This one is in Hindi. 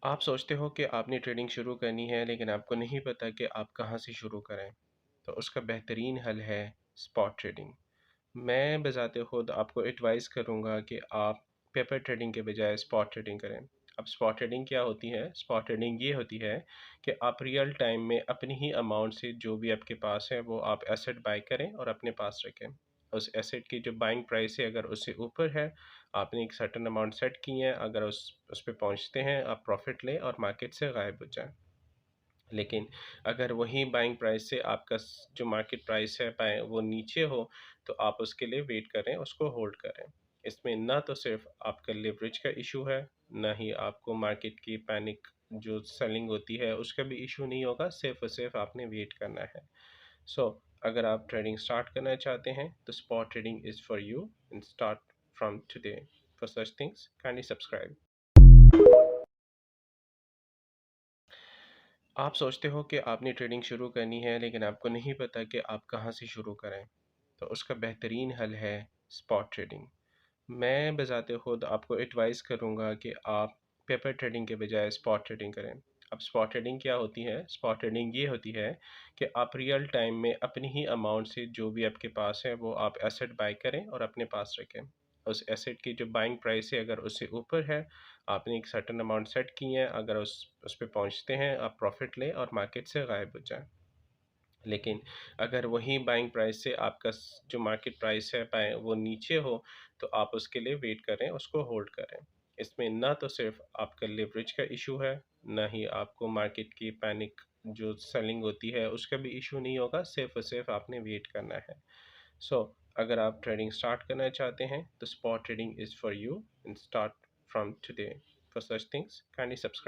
आप सोचते हो कि आपने ट्रेडिंग शुरू करनी है लेकिन आपको नहीं पता कि आप कहाँ से शुरू करें। तो उसका बेहतरीन हल है स्पॉट ट्रेडिंग। मैं बज़ाते खुद आपको एडवाइस करूँगा कि आप पेपर ट्रेडिंग के बजाय स्पॉट ट्रेडिंग करें। अब स्पॉट ट्रेडिंग क्या होती है? स्पॉट ट्रेडिंग ये होती है कि आप रियल टाइम में अपनी ही अमाउंट से जो भी आपके पास है वो आप एसेट बाय करें और अपने पास रखें। उस एसेट की जो बाइंग प्राइस है अगर उससे ऊपर है, आपने एक सर्टेन अमाउंट सेट की है, अगर उस पे पहुँचते हैं आप प्रॉफिट लें और मार्केट से गायब हो जाएँ। लेकिन अगर वही बाइंग प्राइस से आपका जो मार्केट प्राइस है बाय वो नीचे हो, तो आप उसके लिए वेट करें, उसको होल्ड करें। इसमें ना तो सिर्फ आपका लिवरेज का इशू है, ना ही आपको मार्केट की पैनिक जो सेलिंग होती है उसका भी इशू नहीं होगा, सिर्फ और सिर्फ आपने वेट करना है। सो अगर आप ट्रेडिंग स्टार्ट करना चाहते हैं तो spot trading is for you and start from today. For such things kindly subscribe. आप सोचते हो कि आपने ट्रेडिंग शुरू करनी है लेकिन आपको नहीं पता कि आप कहाँ से शुरू करें। तो उसका बेहतरीन हल है स्पॉट ट्रेडिंग। मैं बज़ाते खुद आपको एडवाइस करूँगा कि आप पेपर ट्रेडिंग के बजाय स्पॉट ट्रेडिंग करें। अब स्पॉट ट्रेडिंग क्या होती है? स्पॉट ट्रेडिंग ये होती है कि आप रियल टाइम में अपनी ही अमाउंट से जो भी आपके पास है वो आप एसेट बाय करें और अपने पास रखें। उस एसेट की जो बाइंग प्राइस है अगर उससे ऊपर है, आपने एक सर्टेन अमाउंट सेट की है, अगर उस पे पहुँचते हैं आप प्रॉफिट लें और मार्केट से गायब हो जाएँ। लेकिन अगर वही बाइंग प्राइस से आपका जो मार्केट प्राइस है बाय वो नीचे हो, तो आप उसके लिए वेट करें, उसको होल्ड करें। इसमें ना तो सिर्फ आपका लिवरेज का इशू है, ना ही आपको मार्केट की पैनिक जो सेलिंग होती है उसका भी इशू नहीं होगा, सिर्फ और सिर्फ आपने वेट करना है। सो अगर आप ट्रेडिंग स्टार्ट करना चाहते हैं तो spot trading is for you and start from today. For such things kindly subscribe.